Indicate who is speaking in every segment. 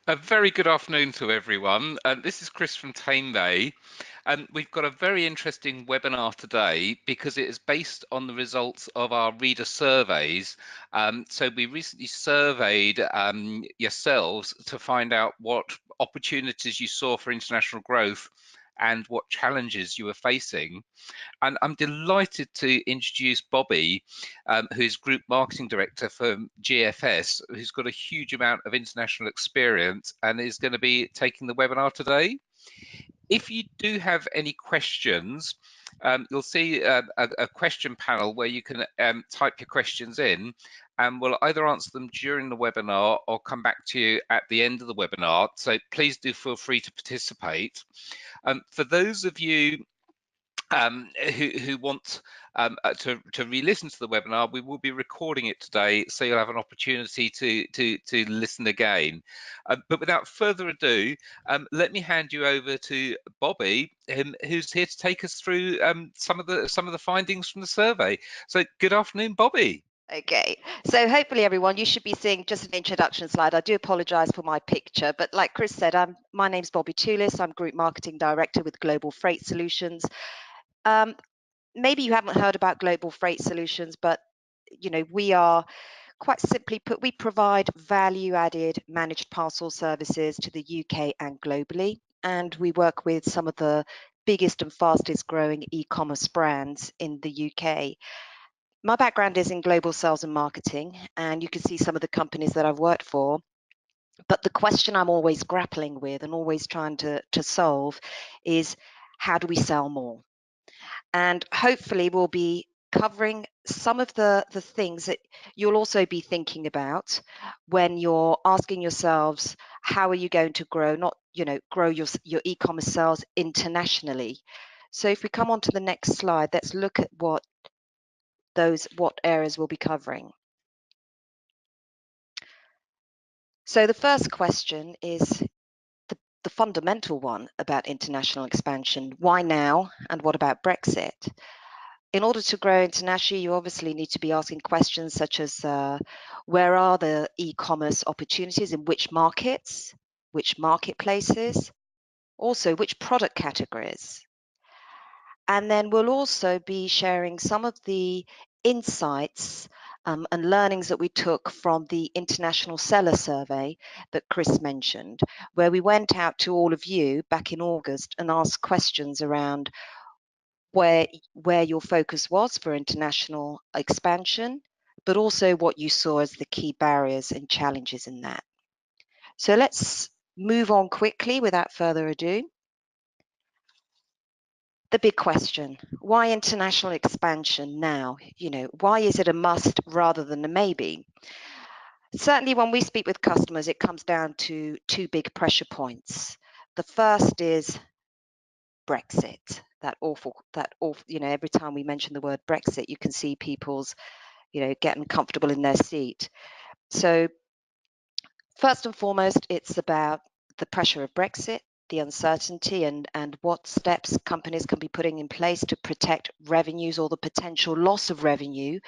Speaker 1: A very good afternoon to everyone. This is Chris from Tamebay. We've got a very interesting webinar today because it is based on the results of our reader surveys. So we recently surveyed yourselves to find out what opportunities you saw for international growth and what challenges you were facing. And I'm delighted to introduce Bobby, who's Group Marketing Director for GFS, who's got a huge amount of international experience and is going to be taking the webinar today. If you do have any questions, you'll see a question panel where you can type your questions in, and we'll either answer them during the webinar or come back to you at the end of the webinar. So please do feel free to participate. For those of you who want to re-listen to the webinar, we will be recording it today, so you'll have an opportunity to listen again. But without further ado, let me hand you over to Bobby, who's here to take us through some of the findings from the survey. So good afternoon, Bobby.
Speaker 2: Okay, so hopefully everyone, you should be seeing just an introduction slide. I do apologize for my picture, but like Chris said, my name's Bobby Tulis. I'm Group Marketing Director with Global Freight Solutions. Maybe you haven't heard about Global Freight Solutions, but you know, we are, quite simply put, we provide value-added managed parcel services to the UK and globally, and we work with some of the biggest and fastest growing e-commerce brands in the UK. My background is in global sales and marketing, and you can see some of the companies that I've worked for. But the question I'm always grappling with and always trying to solve is, how do we sell more? And hopefully we'll be covering some of the things that you'll also be thinking about when you're asking yourselves, how are you going to grow, grow your e-commerce sales internationally? So if we come on to the next slide, let's look at what areas we'll be covering. So the first question is the fundamental one about international expansion. Why now, and what about Brexit? In order to grow internationally, you obviously need to be asking questions such as where are the e-commerce opportunities, in which markets, which marketplaces, also which product categories. And then we'll also be sharing some of the insights and learnings that we took from the International Seller Survey that Chris mentioned, where we went out to all of you back in August and asked questions around where your focus was for international expansion, but also what you saw as the key barriers and challenges in that. So let's move on quickly without further ado. The big question, why international expansion now? You know, why is it a must rather than a maybe? Certainly when we speak with customers, it comes down to two big pressure points. The first is Brexit, that awful, you know, every time we mention the word Brexit, you can see people's, you know, getting comfortable in their seat. So first and foremost, it's about the pressure of Brexit, the uncertainty, and what steps companies can be putting in place to protect revenues or the potential loss of revenue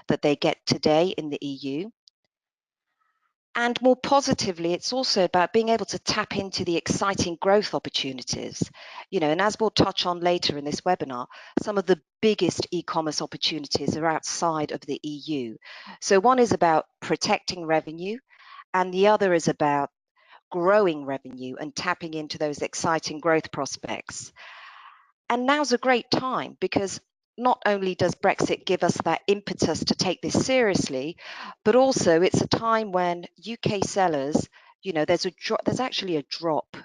Speaker 2: that they get today in the EU. And more positively, it's also about being able to tap into the exciting growth opportunities. You know, and as we'll touch on later in this webinar, some of the biggest e-commerce opportunities are outside of the EU. So one is about protecting revenue, and the other is about growing revenue and tapping into those exciting growth prospects. And now's a great time because not only does Brexit give us that impetus to take this seriously, but also it's a time when UK sellers, you know, there's actually a drop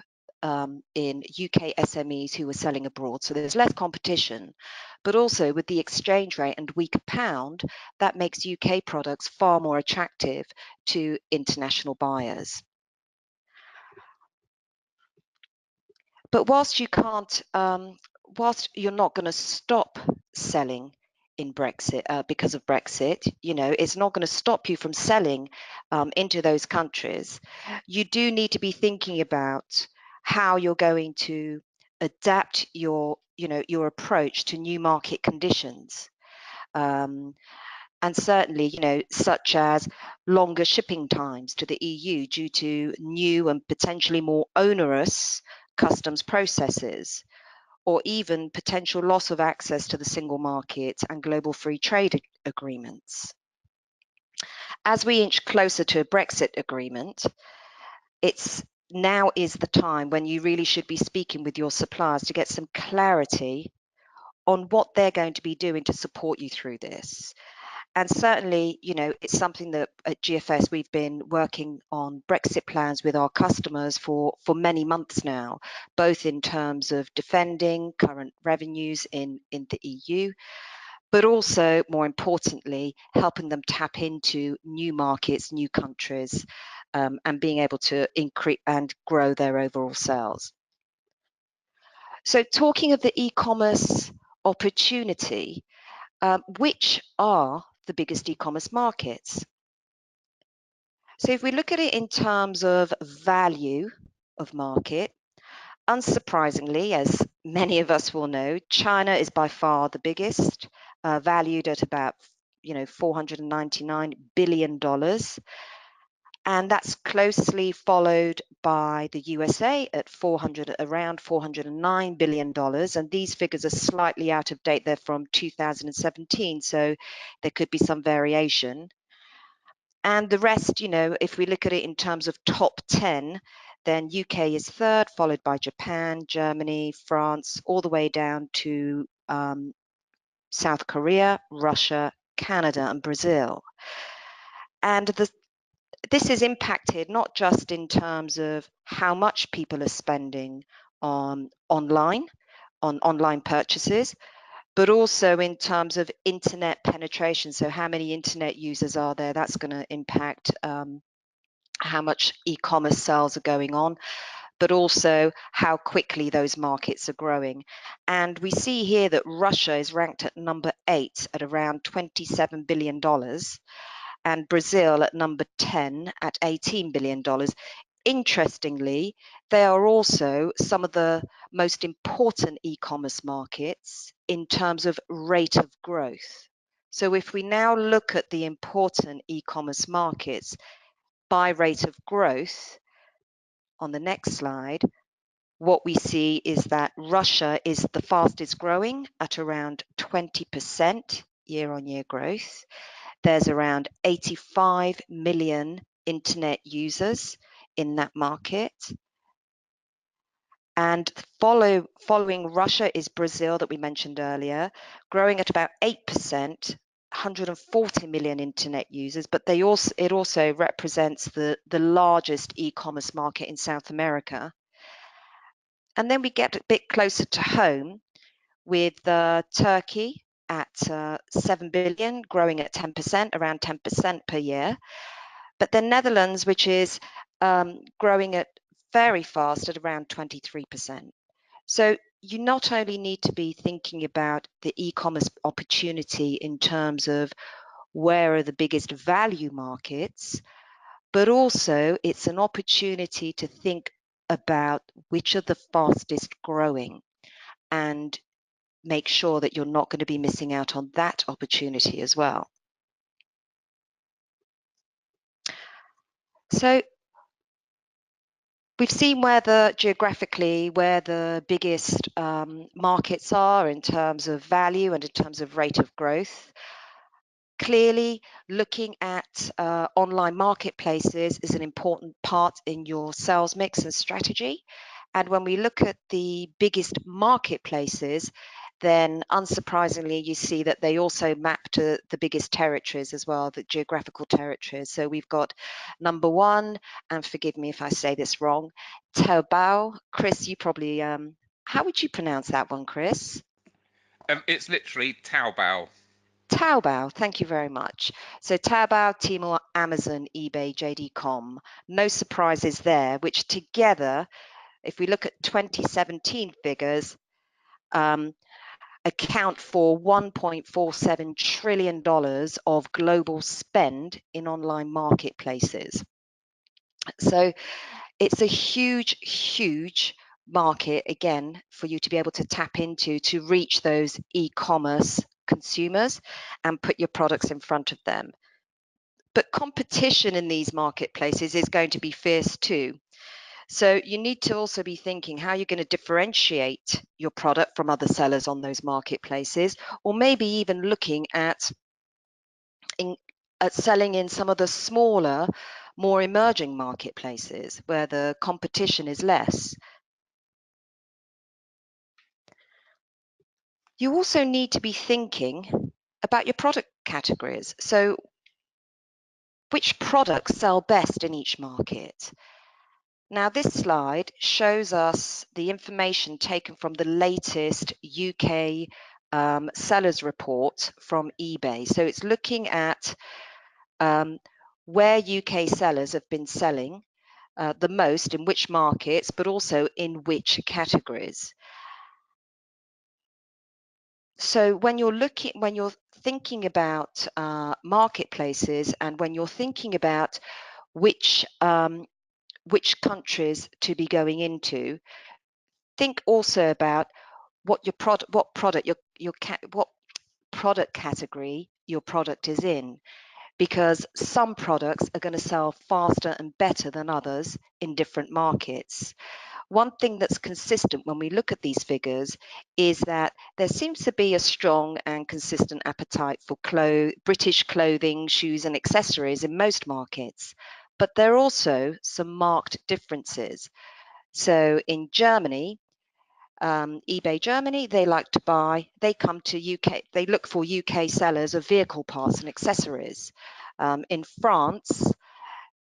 Speaker 2: in UK SMEs who are selling abroad. So there's less competition, but also with the exchange rate and weaker pound, that makes UK products far more attractive to international buyers. But whilst you can't, whilst you're not going to stop selling in Brexit because of Brexit, you know, it's not going to stop you from selling into those countries. You do need to be thinking about how you're going to adapt your, you know, your approach to new market conditions. And certainly, you know, such as longer shipping times to the EU due to new and potentially more onerous customs processes, or even potential loss of access to the single market and global free trade agreements. As we inch closer to a Brexit agreement, it's now is the time when you really should be speaking with your suppliers to get some clarity on what they're going to be doing to support you through this. And certainly, you know, it's something that at GFS we've been working on Brexit plans with our customers for many months now, both in terms of defending current revenues in the EU, but also, more importantly, helping them tap into new markets, new countries, and being able to increase and grow their overall sales. So talking of the e-commerce opportunity, which are the biggest e-commerce markets? So if we look at it in terms of value of market, unsurprisingly, as many of us will know, China is by far the biggest, valued at about $499 billion. And that's closely followed by the USA at around $409 billion. And these figures are slightly out of date. They're from 2017, so there could be some variation. And the rest, you know, if we look at it in terms of top 10, then UK is third, followed by Japan, Germany, France, all the way down to South Korea, Russia, Canada, and Brazil. And this is impacted not just in terms of how much people are spending on online purchases, but also in terms of internet penetration. So how many internet users are there? That's going to impact how much e-commerce sales are going on, but also how quickly those markets are growing. And we see here that Russia is ranked at number 8 at around $27 billion, and Brazil at number 10 at $18 billion. Interestingly, they are also some of the most important e-commerce markets in terms of rate of growth. So if we now look at the important e-commerce markets by rate of growth, on the next slide, what we see is that Russia is the fastest growing at around 20% year-on-year growth. There's around 85 million internet users in that market. And following Russia is Brazil that we mentioned earlier, growing at about 8%, 140 million internet users, but it also represents the largest e-commerce market in South America. And then we get a bit closer to home with Turkey at 7 billion, growing at 10%, around 10% per year. But the Netherlands, which is growing at very fast at around 23%. So you not only need to be thinking about the e-commerce opportunity in terms of where are the biggest value markets, but also it's an opportunity to think about which are the fastest growing and make sure that you're not going to be missing out on that opportunity as well. So we've seen geographically where the biggest markets are in terms of value and in terms of rate of growth. Clearly, looking at online marketplaces is an important part in your sales mix and strategy. And when we look at the biggest marketplaces, then unsurprisingly, you see that they also map to the biggest territories as well, the geographical territories. So we've got number 1, and forgive me if I say this wrong, Taobao. Chris, you probably, how would you pronounce that one, Chris?
Speaker 1: It's literally Taobao.
Speaker 2: Taobao, thank you very much. So Taobao, Tmall, Amazon, eBay, JD.com, no surprises there, which together, if we look at 2017 figures, account for $1.47 trillion of global spend in online marketplaces. So it's a huge, huge market, again, for you to be able to tap into to reach those e-commerce consumers and put your products in front of them. But competition in these marketplaces is going to be fierce too. So you need to also be thinking how you're going to differentiate your product from other sellers on those marketplaces, or maybe even looking at selling in some of the smaller, more emerging marketplaces where the competition is less. You also need to be thinking about your product categories. So which products sell best in each market? Now, this slide shows us the information taken from the latest UK sellers report from eBay. So it's looking at where UK sellers have been selling the most, in which markets, but also in which categories. So when you're thinking about marketplaces, and when you're thinking about which countries to be going into, think also about what product category your product is in, because some products are going to sell faster and better than others in different markets. One thing that's consistent when we look at these figures is that there seems to be a strong and consistent appetite for British clothing, shoes and accessories in most markets, but there are also some marked differences. So in Germany, eBay Germany, they look for UK sellers of vehicle parts and accessories. In France,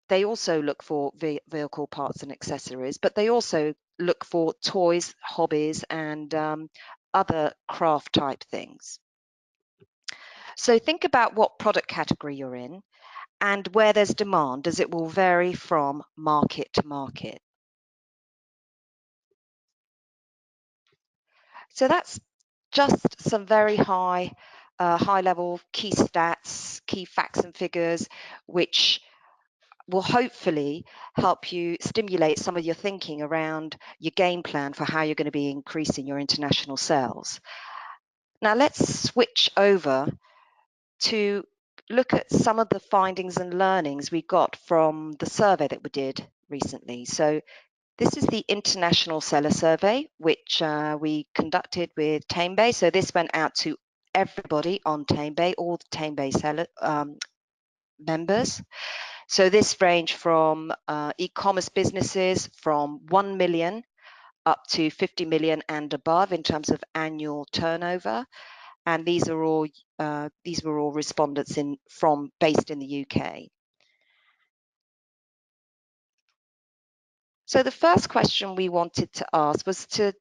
Speaker 2: they also look for vehicle parts and accessories, but they also look for toys, hobbies, and other craft type things. So think about what product category you're in and where there's demand, as it will vary from market to market. So that's just some very high level key stats, key facts and figures, which will hopefully help you stimulate some of your thinking around your game plan for how you're going to be increasing your international sales. Now let's switch over to look at some of the findings and learnings we got from the survey that we did recently. So this is the International Seller Survey, which we conducted with TameBay. So this went out to everybody on TameBay, all the TameBay seller members. So this ranged from e-commerce businesses from 1 million up to 50 million and above in terms of annual turnover. And these were all respondents based in the UK. So the first question we wanted to ask was to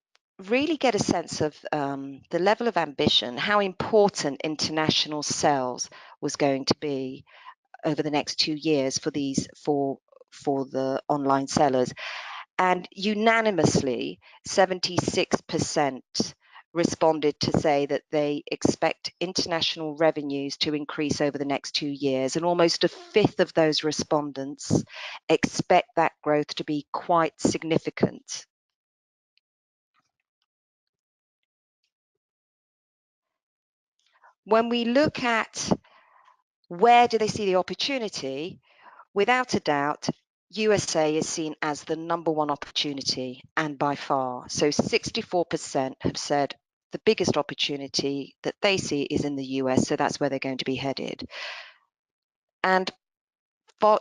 Speaker 2: really get a sense of the level of ambition, how important international sales was going to be over the next 2 years for the online sellers. And unanimously, 76% responded to say that they expect international revenues to increase over the next 2 years, and almost a fifth of those respondents expect that growth to be quite significant. When we look at where do they see the opportunity, without a doubt, USA is seen as the number one opportunity, and by far. So 64% have said the biggest opportunity that they see is in the US, so that's where they're going to be headed. And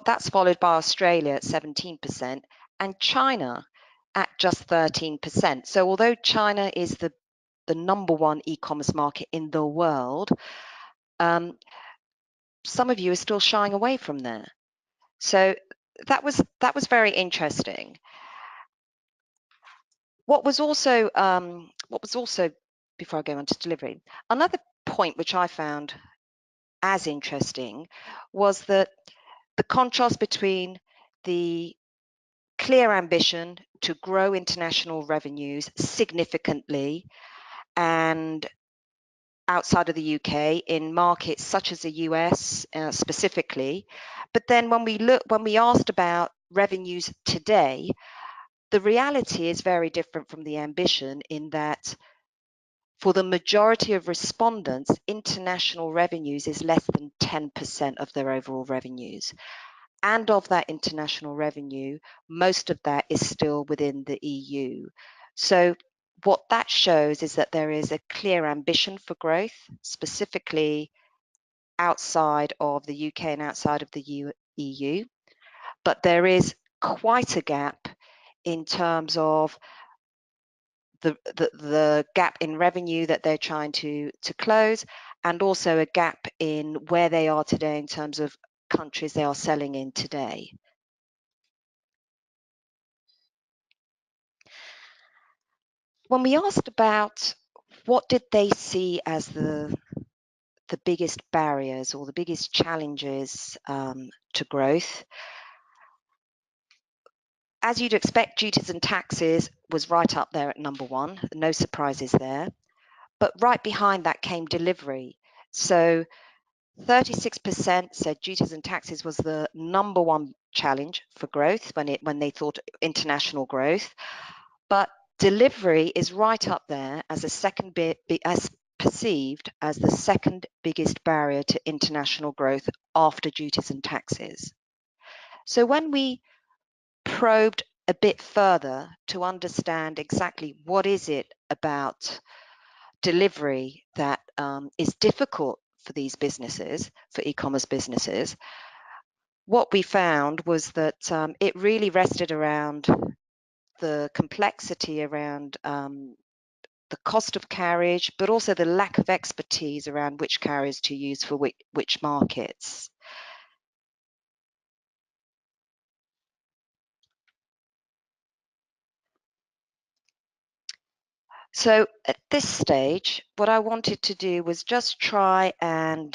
Speaker 2: that's followed by Australia at 17% and China at just 13%. So although China is the number one e-commerce market in the world, some of you are still shying away from there. So that was very interesting. What was also before I go on to delivery, another point which I found as interesting was that the contrast between the clear ambition to grow international revenues significantly and outside of the UK in markets such as the US specifically, but then when we asked about revenues today, the reality is very different from the ambition, in that for the majority of respondents, international revenues is less than 10% of their overall revenues. And of that international revenue, most of that is still within the EU. So what that shows is that there is a clear ambition for growth, specifically outside of the UK and outside of the EU. But there is quite a gap in terms of the gap in revenue that they're trying to close, and also a gap in where they are today in terms of countries they are selling in today. When we asked about what did they see as the biggest barriers or the biggest challenges to growth, as you'd expect, duties and taxes was right up there at number one. No surprises there. But right behind that came delivery. So 36% said duties and taxes was the number one challenge for growth when they thought international growth. But delivery is right up there as a second as perceived as the second biggest barrier to international growth after duties and taxes. So when we probed a bit further to understand exactly what is it about delivery that is difficult for these businesses, for e-commerce businesses, what we found was that it really rested around the complexity around the cost of carriage, but also the lack of expertise around which carriers to use for which markets. So at this stage, what I wanted to do was just try and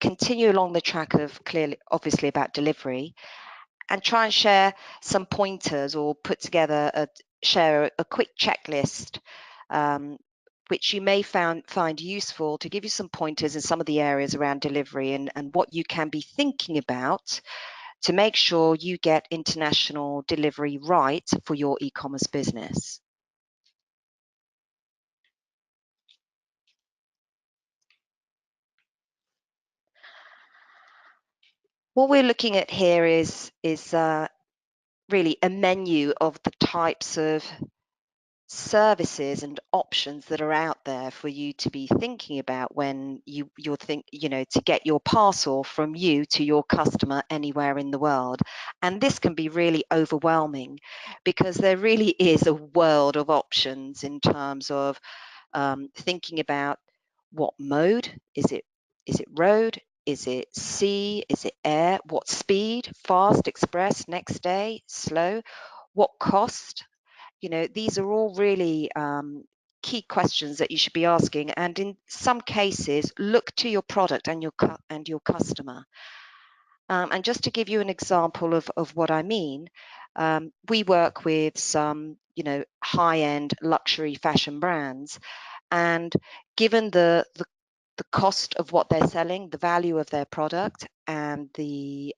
Speaker 2: continue along the track of clearly, obviously, about delivery, and try and share some pointers or put together share a quick checklist which you may find useful to give you some pointers in some of the areas around delivery and what you can be thinking about to make sure you get international delivery right for your e-commerce business. What we're looking at here is really a menu of the types of services and options that are out there for you to be thinking about when you're to get your parcel from you to your customer anywhere in the world. And this can be really overwhelming because there really is a world of options in terms of thinking about what mode is it road, is it sea, is it air, what speed, fast, express, next day, slow, what cost. These are all really key questions that you should be asking, and in some cases, look to your product and your customer. And just to give you an example of what I mean, we work with some, high-end luxury fashion brands, and given the cost of what they're selling, the value of their product, and the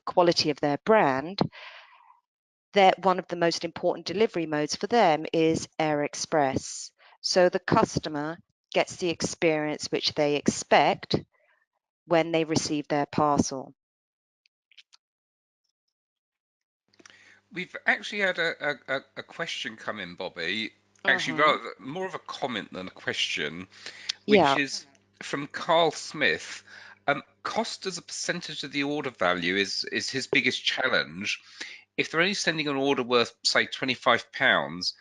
Speaker 2: quality of their brand, that one of the most important delivery modes for them is Air Express. So the customer gets the experience which they expect when they receive their parcel.
Speaker 1: We've actually had a question come in, Bobby. Actually,
Speaker 2: Mm-hmm.
Speaker 1: rather more of a comment than a question, which
Speaker 2: Yeah.
Speaker 1: is from Carl Smith. Cost as a percentage of the order value is his biggest challenge. If they're only sending an order worth, say, £25,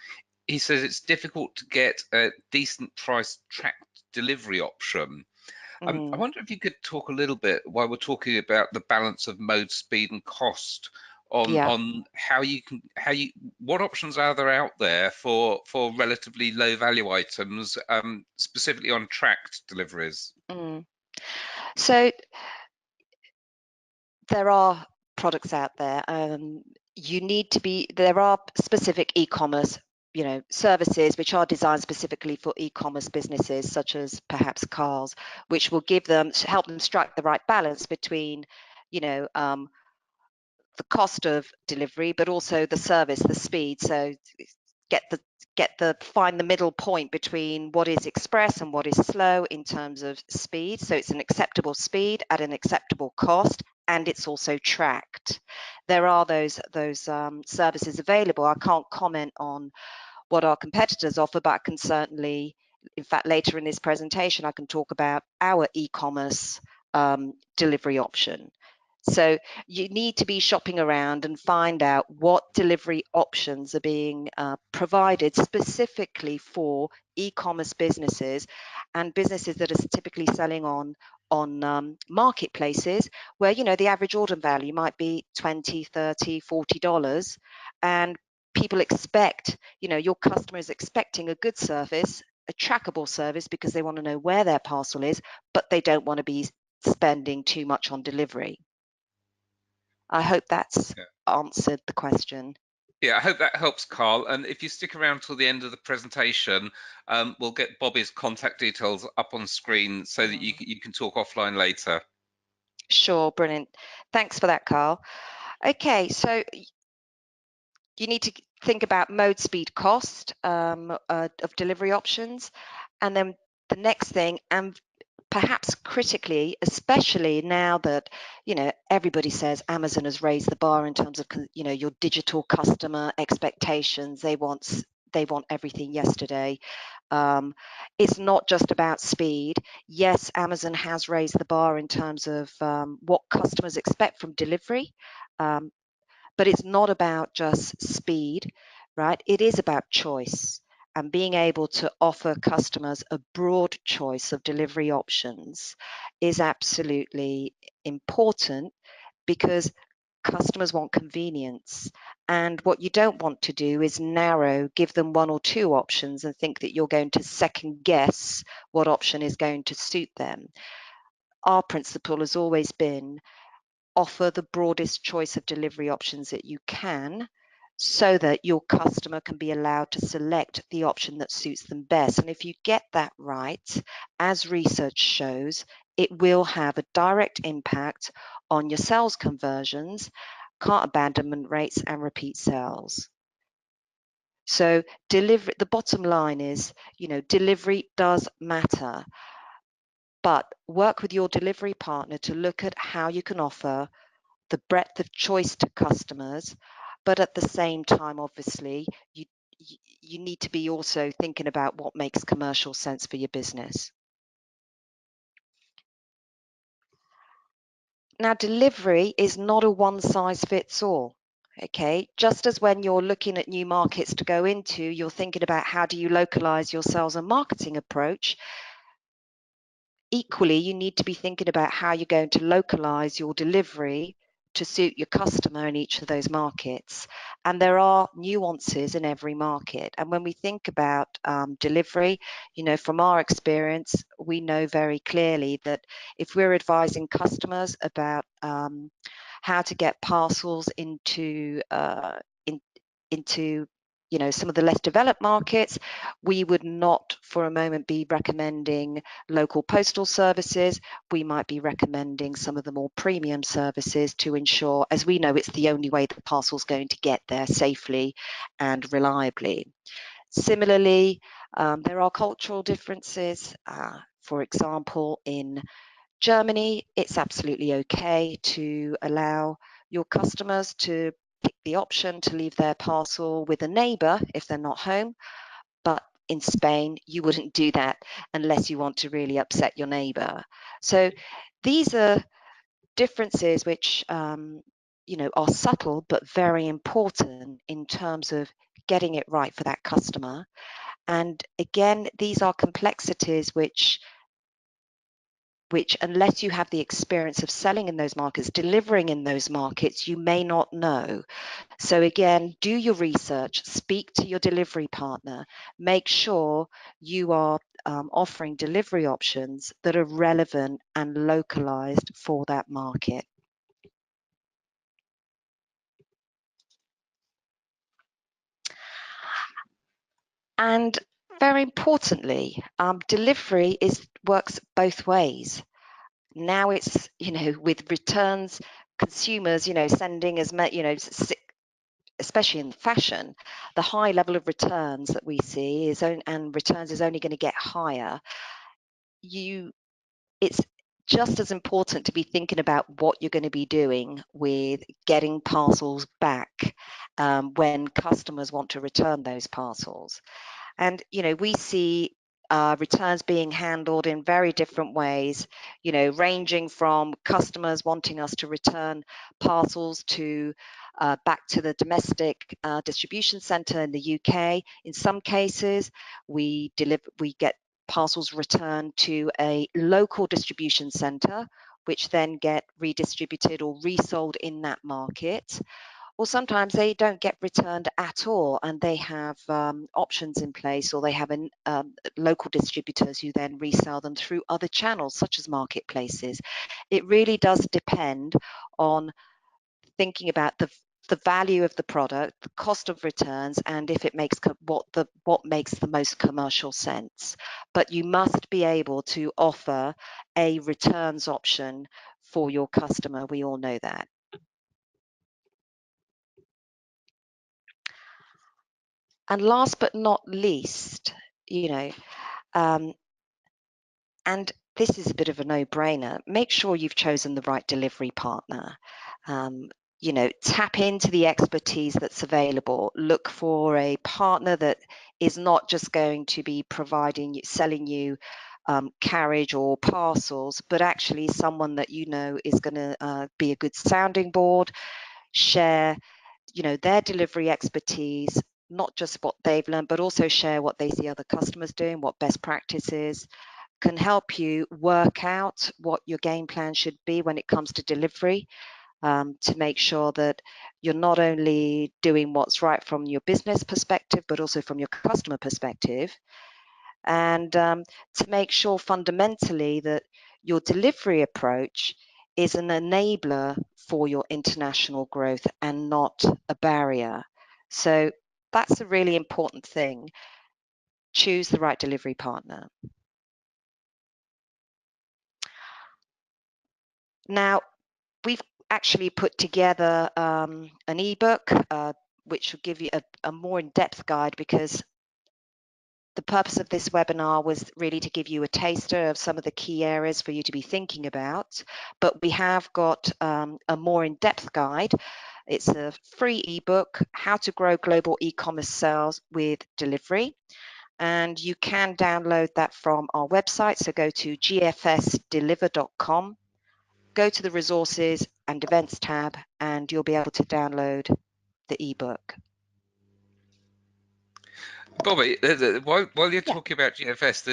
Speaker 1: he says it's difficult to get a decent price tracked delivery option. I
Speaker 2: Mm,
Speaker 1: wonder if you could talk a little bit while we're talking about the balance of mode, speed, and cost
Speaker 2: yeah.
Speaker 1: on what options are there out there for relatively low value items, specifically on tracked deliveries.
Speaker 2: So there are products out there. There are specific e-commerce services which are designed specifically for e-commerce businesses, such as perhaps cars, which will help them strike the right balance between the cost of delivery, but also the service, the speed. So find the middle point between what is express and what is slow in terms of speed. So it's an acceptable speed at an acceptable cost, and it's also tracked. There are those services available. I can't comment on what our competitors offer, but I can certainly, in fact, later in this presentation, I can talk about our e-commerce delivery option. So you need to be shopping around and find out what delivery options are being provided specifically for e-commerce businesses and businesses that are typically selling on marketplaces where, you know, the average order value might be $20, $30, $40, and people expect, you know, your customer is expecting a good service, a trackable service, because they want to know where their parcel is, but they don't want to be spending too much on delivery. I hope that's answered the question.
Speaker 1: Yeah, I hope that helps, Carl. And if you stick around till the end of the presentation, we'll get Bobby's contact details up on screen so that you can talk offline later.
Speaker 2: Sure, brilliant. Thanks for that, Carl. Okay, so you need to think about mode, speed, cost of delivery options. And then the next thing, and perhaps critically, especially now that, you know, everybody says Amazon has raised the bar in terms of, you know, your digital customer expectations. They want everything yesterday. It's not just about speed. Yes, Amazon has raised the bar in terms of what customers expect from delivery, but it's not about just speed, right? It is about choice and being able to offer customers a broad choice of delivery options is absolutely important, because customers want convenience. And what you don't want to do is give them one or two options and think that you're going to second guess what option is going to suit them. Our principle has always been offer the broadest choice of delivery options that you can, so that your customer can be allowed to select the option that suits them best. And if you get that right, as research shows, it will have a direct impact on your sales conversions, cart abandonment rates, and repeat sales. So the bottom line is, you know, delivery does matter, but work with your delivery partner to look at how you can offer the breadth of choice to customers, but at the same time, obviously, you need to be also thinking about what makes commercial sense for your business. Now, delivery is not a one size fits all. Okay, just as when you're looking at new markets to go into, you're thinking about how do you localize your sales and marketing approach. Equally, you need to be thinking about how you're going to localize your delivery to suit your customer in each of those markets. And there are nuances in every market. And when we think about delivery, you know, from our experience, we know very clearly that if we're advising customers about how to get parcels into you know, some of the less developed markets, we would not for a moment be recommending local postal services. We might be recommending some of the more premium services to ensure, as we know, it's the only way the parcel's going to get there safely and reliably. Similarly, there are cultural differences. For example, in Germany, it's absolutely okay to allow your customers to pick the option to leave their parcel with a neighbour if they're not home. But in Spain, you wouldn't do that unless you want to really upset your neighbour. So these are differences which you know, are subtle but very important in terms of getting it right for that customer. And again, these are complexities which unless you have the experience of selling in those markets, delivering in those markets, you may not know. So again, do your research, speak to your delivery partner, make sure you are offering delivery options that are relevant and localized for that market. And very importantly, delivery works both ways. Now it's, you know, with returns, consumers, you know, sending as much, you know, especially in fashion, the high level of returns that we see and returns is only going to get higher. It's just as important to be thinking about what you're going to be doing with getting parcels back when customers want to return those parcels. And, we see returns being handled in very different ways, ranging from customers wanting us to return parcels to back to the domestic distribution centre in the UK. In some cases, we get parcels returned to a local distribution centre, which then get redistributed or resold in that market. Or sometimes they don't get returned at all, and they have options in place, or they have local distributors who then resell them through other channels, such as marketplaces. It really does depend on thinking about the value of the product, the cost of returns, and if it makes what makes the most commercial sense. But you must be able to offer a returns option for your customer. We all know that. And last but not least, um, and this is a bit of a no-brainer, make sure you've chosen the right delivery partner. Tap into the expertise that's available. Look for a partner that is not just going to be selling you carriage or parcels, but actually someone that is going to be a good sounding board, share their delivery expertise, not just what they've learned, but also share what they see other customers doing, what best practices, can help you work out what your game plan should be when it comes to delivery, to make sure that you're not only doing what's right from your business perspective, but also from your customer perspective. And to make sure fundamentally that your delivery approach is an enabler for your international growth and not a barrier. So that's a really important thing. Choose the right delivery partner. Now, we've actually put together an ebook which will give you a more in-depth guide, because the purpose of this webinar was really to give you a taster of some of the key areas for you to be thinking about. But we have got a more in-depth guide. It's a free ebook, How to Grow Global E-commerce Sales with Delivery. And you can download that from our website. So go to gfsdeliver.com, go to the resources and events tab, and you'll be able to download the ebook.
Speaker 1: Bobby, while you're
Speaker 2: Yeah.
Speaker 1: talking about GFS,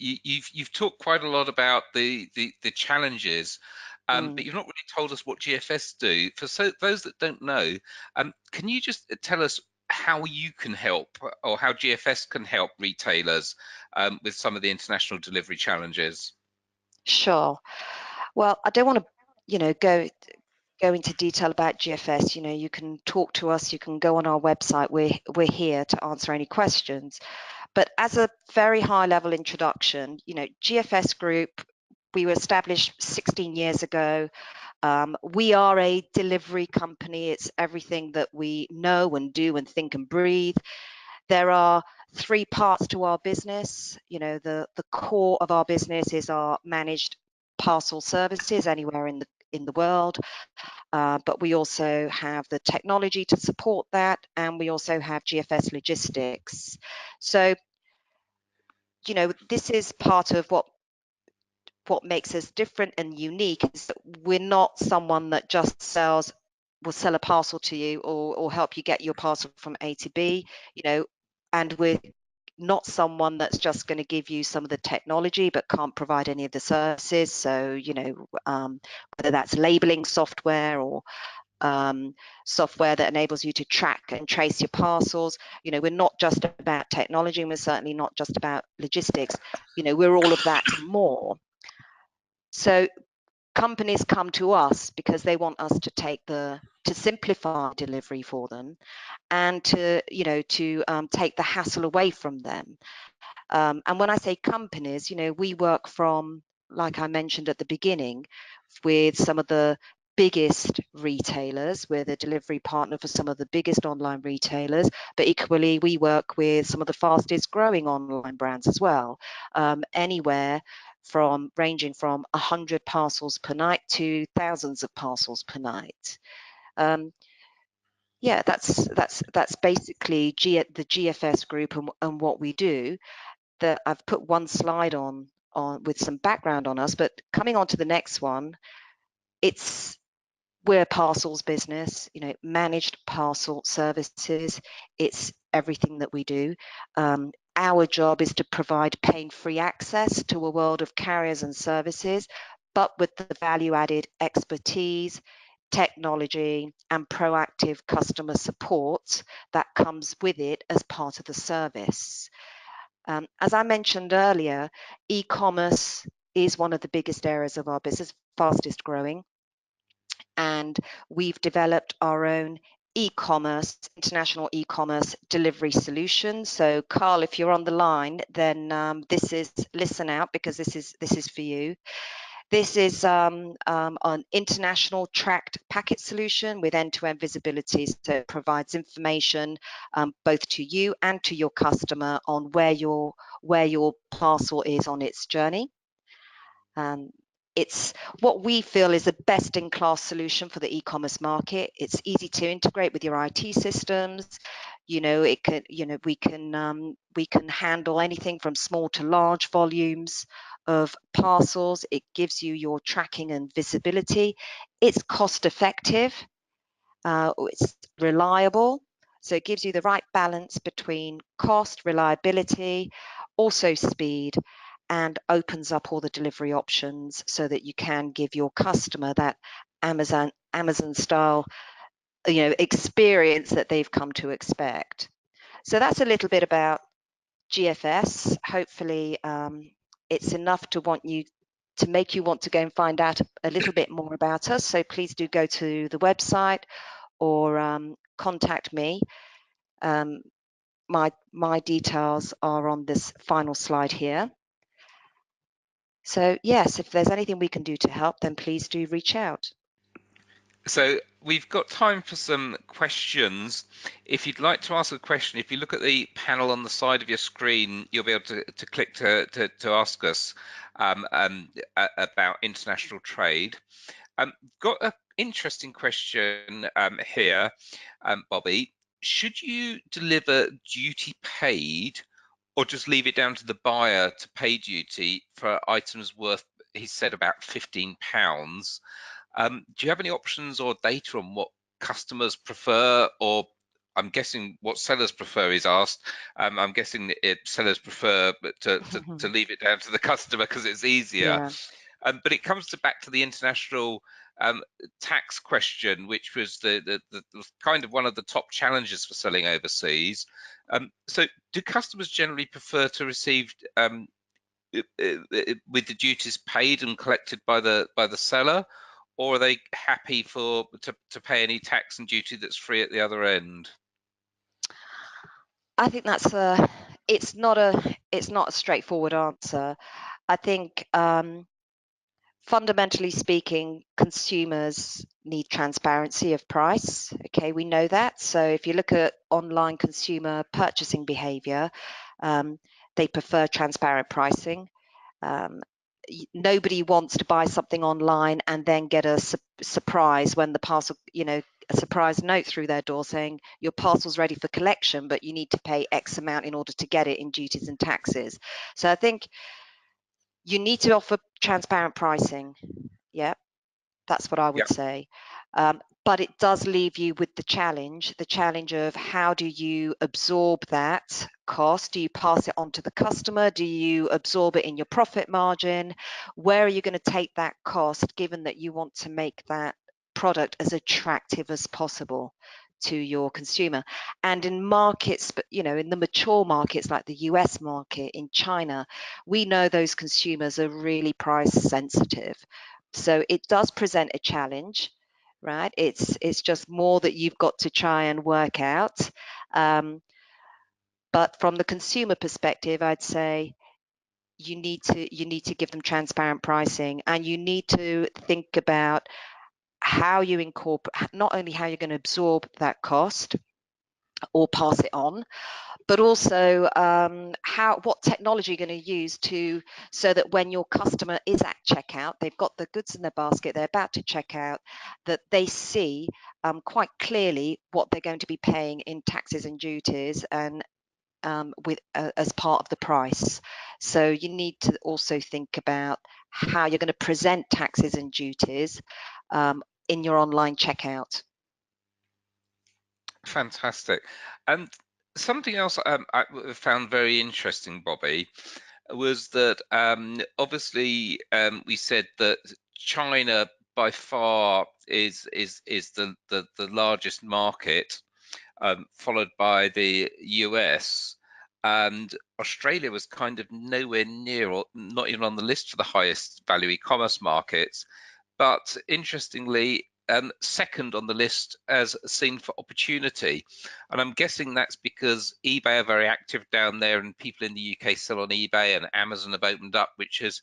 Speaker 1: you've talked quite a lot about the challenges, but you've not really told us what GFS do. For those that don't know, can you just tell us how you can help, or how GFS can help retailers with some of the international delivery challenges?
Speaker 2: Sure. Well, I don't want to, go into detail about GFS. You can talk to us. You can go on our website. We're here to answer any questions. But as a very high level introduction, GFS Group, we were established 16 years ago. We are a delivery company. It's everything that we know and do and think and breathe. There are three parts to our business. The core of our business is our managed parcel services anywhere in the world. But we also have the technology to support that, and we also have GFS logistics. So, this is part of what makes us different and unique, is that we're not someone that just will sell a parcel to you or help you get your parcel from A to B, and we're not someone that's just going to give you some of the technology but can't provide any of the services. So, whether that's labeling software or software that enables you to track and trace your parcels. We're not just about technology, and we're certainly not just about logistics. We're all of that and more. So companies come to us because they want us to simplify delivery for them, and to take the hassle away from them. And when I say companies, we work from, like I mentioned at the beginning, with some of the biggest retailers. We're the delivery partner for some of the biggest online retailers, but equally we work with some of the fastest growing online brands as well, anywhere from ranging from 100 parcels per night to thousands of parcels per night. Yeah, that's basically the GFS group and what we do. That I've put one slide on with some background on us, but coming on to the next one, we're a parcels business, managed parcel services. It's everything that we do. Our job is to provide pain-free access to a world of carriers and services, but with the value-added expertise, technology, and proactive customer support that comes with it as part of the service. As I mentioned earlier, e-commerce is one of the biggest areas of our business, fastest growing, and we've developed our own international e-commerce delivery solution. So Carl, if you're on the line, then listen out, because this is for you. This is an international tracked packet solution with end-to-end visibility, so it provides information both to you and to your customer on where your parcel is on its journey. It's what we feel is a best-in-class solution for the e-commerce market. It's easy to integrate with your IT systems. We can handle anything from small to large volumes of parcels. It gives you your tracking and visibility. It's cost effective. It's reliable. So it gives you the right balance between cost, reliability, also speed, and opens up all the delivery options so that you can give your customer that Amazon style experience that they've come to expect. So that's a little bit about GFS. Hopefully it's enough to make you want to go and find out a little bit more about us. So please do go to the website or contact me. My details are on this final slide here. So yes, if there's anything we can do to help, then please do reach out.
Speaker 1: So we've got time for some questions. If you'd like to ask a question, if you look at the panel on the side of your screen, you'll be able to click to ask us about international trade. Got an interesting question here, Bobby. Should you deliver duty paid, or just leave it down to the buyer to pay duty for items worth, he said, about £15? Do you have any options or data on what customers prefer, or I'm guessing what sellers prefer is asked. I'm guessing sellers prefer to leave it down to the customer because it's easier.
Speaker 2: Yeah.
Speaker 1: But it comes back to the international tax question, which was the kind of one of the top challenges for selling overseas. So do customers generally prefer to receive with the duties paid and collected by the seller, or are they happy to pay any tax and duty that's free at the other end?
Speaker 2: I think it's not a straightforward answer. I think fundamentally speaking, consumers need transparency of price. Okay, we know that. So if you look at online consumer purchasing behavior, they prefer transparent pricing. Nobody wants to buy something online and then get a surprise when the parcel, a surprise note through their door saying your parcel's ready for collection, but you need to pay X amount in order to get it in duties and taxes. So I think you need to offer transparent pricing. Yeah, that's what I would say. But it does leave you with the challenge of how do you absorb that cost? Do you pass it on to the customer? Do you absorb it in your profit margin? Where are you going to take that cost, given that you want to make that product as attractive as possible to your consumer? And in markets, but in the mature markets like the US market, in China, we know those consumers are really price sensitive. So it does present a challenge, right? It's just more that you've got to try and work out. But from the consumer perspective, I'd say you need to give them transparent pricing, and you need to think about how you incorporate, not only how you're going to absorb that cost or pass it on, but also what technology you're going to use so that when your customer is at checkout, they've got the goods in their basket, they're about to check out, that they see quite clearly what they're going to be paying in taxes and duties and as part of the price. So you need to also think about how you're going to present taxes and duties in your online checkout.
Speaker 1: Fantastic. And something else I found very interesting, Bobby, was that obviously we said that China by far is the largest market, followed by the US, and Australia was kind of nowhere near, or not even on the list for the highest value e-commerce markets. But interestingly, second on the list as seen for opportunity. And I'm guessing that's because eBay are very active down there, and people in the UK sell on eBay, and Amazon have opened up, which has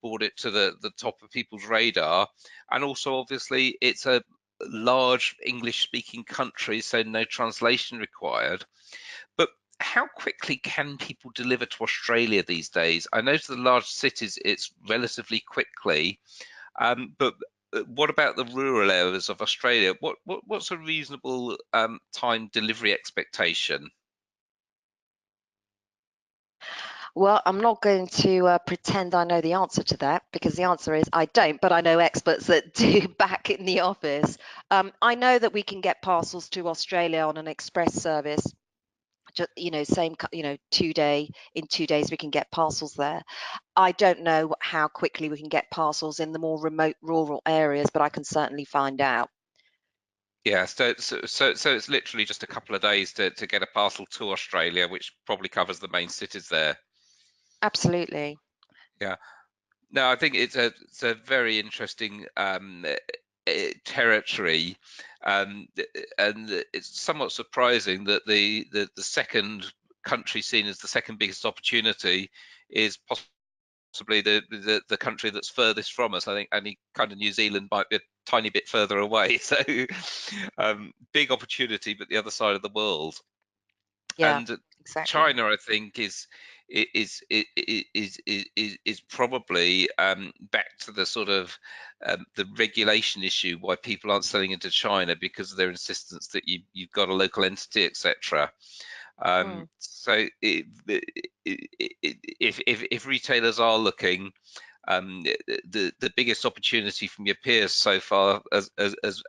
Speaker 1: brought it to the top of people's radar. And also, obviously, it's a large English-speaking country, so no translation required. But how quickly can people deliver to Australia these days? I know to the large cities it's relatively quickly, but what about the rural areas of Australia? What's a reasonable time delivery expectation?
Speaker 2: Well, I'm not going to pretend I know the answer to that, because the answer is I don't, but I know experts that do back in the office. I know that we can get parcels to Australia on an express service. Just, same, in 2 days we can get parcels there. I don't know how quickly we can get parcels in the more remote rural areas, but I can certainly find out.
Speaker 1: Yeah, so it's literally just a couple of days to get a parcel to Australia, which probably covers the main cities there.
Speaker 2: Absolutely.
Speaker 1: Yeah. No, I think it's a very interesting territory, and it's somewhat surprising that the second country seen as the second biggest opportunity is possibly the country that's furthest from us. I think only kind of New Zealand might be a tiny bit further away. So big opportunity, but the other side of the world.
Speaker 2: Yeah,
Speaker 1: And
Speaker 2: exactly.
Speaker 1: China, I think, is probably back to the sort of the regulation issue, why people aren't selling into China, because of their insistence that you've got a local entity, etc.
Speaker 2: Mm.
Speaker 1: If retailers are looking, the biggest opportunity from your peers so far, as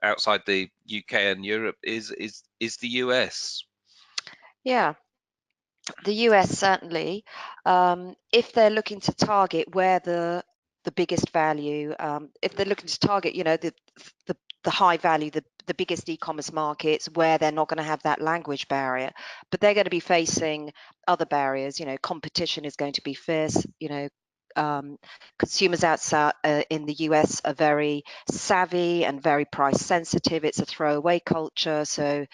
Speaker 1: outside the UK and Europe, is the US.
Speaker 2: Yeah, the US certainly, if they're looking to target where the biggest value, if they're looking to target, the the high value, the biggest e-commerce markets where they're not going to have that language barrier, but they're going to be facing other barriers. Competition is going to be fierce. Consumers outside in the US are very savvy and very price sensitive. It's a throwaway culture, so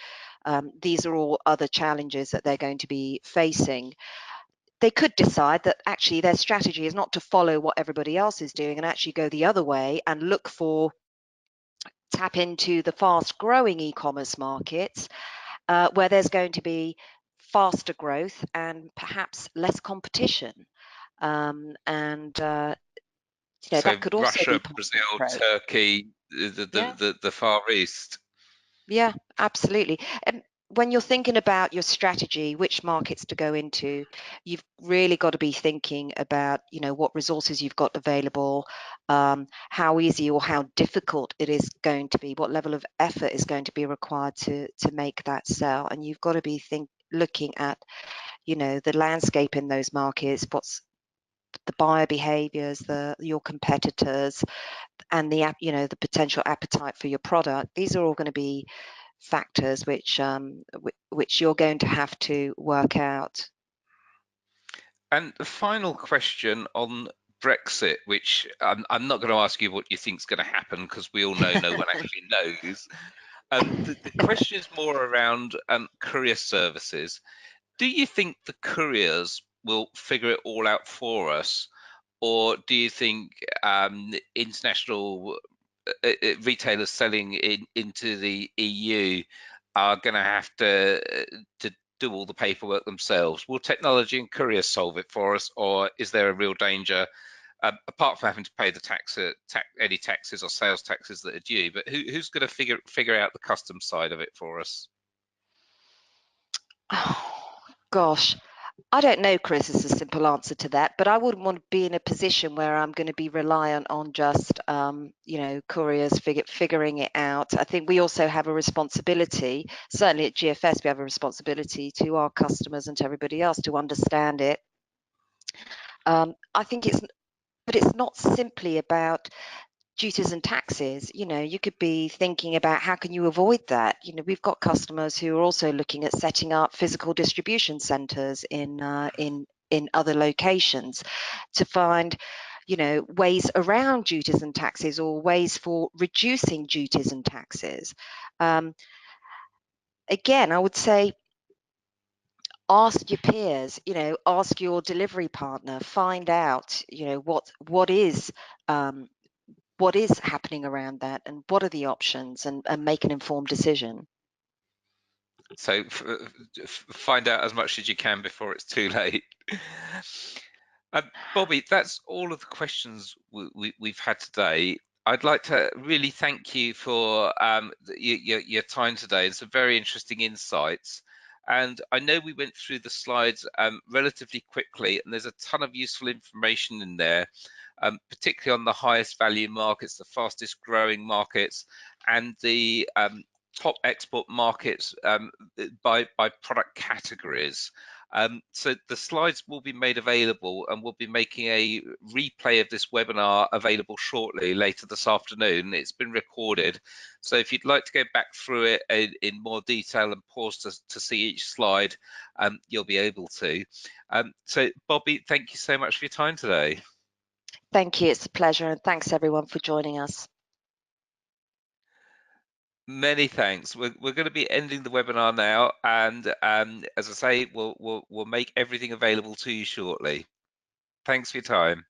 Speaker 2: these are all other challenges that they're going to be facing. They could decide that actually their strategy is not to follow what everybody else is doing and actually go the other way and tap into the fast growing e-commerce markets where there's going to be faster growth and perhaps less competition. And
Speaker 1: So
Speaker 2: that could also be
Speaker 1: Russia,
Speaker 2: part of the
Speaker 1: Brazil,
Speaker 2: approach.
Speaker 1: Turkey,
Speaker 2: Yeah.
Speaker 1: the Far East.
Speaker 2: Yeah, absolutely. And when you're thinking about your strategy, which markets to go into, you've really got to be thinking about, what resources you've got available, how easy or how difficult it is going to be, what level of effort is going to be required to make that sell. And you've got to be looking at, the landscape in those markets, what's the buyer behaviors, your competitors, and the potential appetite for your product. These are all going to be factors which you're going to have to work out.
Speaker 1: And the final question on Brexit, which I'm not going to ask you what you think is going to happen, because we all know no one actually knows. The question is more around courier services. Do you think the couriers will figure it all out for us, or do you think international retailers selling into the EU are going to have to do all the paperwork themselves. Will technology and courier solve it for us, or is there a real danger, apart from having to pay the any taxes or sales taxes that are due? But who's going to figure out the customs side of it for us?
Speaker 2: Oh, gosh. I don't know, Chris, is a simple answer to that, but I wouldn't want to be in a position where I'm going to be reliant on just, couriers figuring it out. I think we also have a responsibility, certainly at GFS, we have a responsibility to our customers and to everybody else to understand it. I think it's not simply about duties and taxes. You could be thinking about how can you avoid that. We've got customers who are also looking at setting up physical distribution centers in other locations to find ways around duties and taxes, or ways for reducing duties and taxes. Again, I would say ask your peers, ask your delivery partner, find out what is happening around that, and what are the options, and make an informed decision.
Speaker 1: So find out as much as you can before it's too late. Bobby, that's all of the questions we've had today. I'd like to really thank you for your time today. It's some very interesting insights. And I know we went through the slides relatively quickly, and there's a ton of useful information in there, particularly on the highest value markets, the fastest growing markets, and the top export markets by product categories. So the slides will be made available, and we'll be making a replay of this webinar available shortly, later this afternoon. It's been recorded. So if you'd like to go back through it in more detail and pause to see each slide, you'll be able to. So Bobby, thank you so much for your time today.
Speaker 2: Thank you. It's a pleasure. And thanks everyone for joining us.
Speaker 1: Many thanks. We're going to be ending the webinar now, and as I say, we'll make everything available to you shortly. Thanks for your time.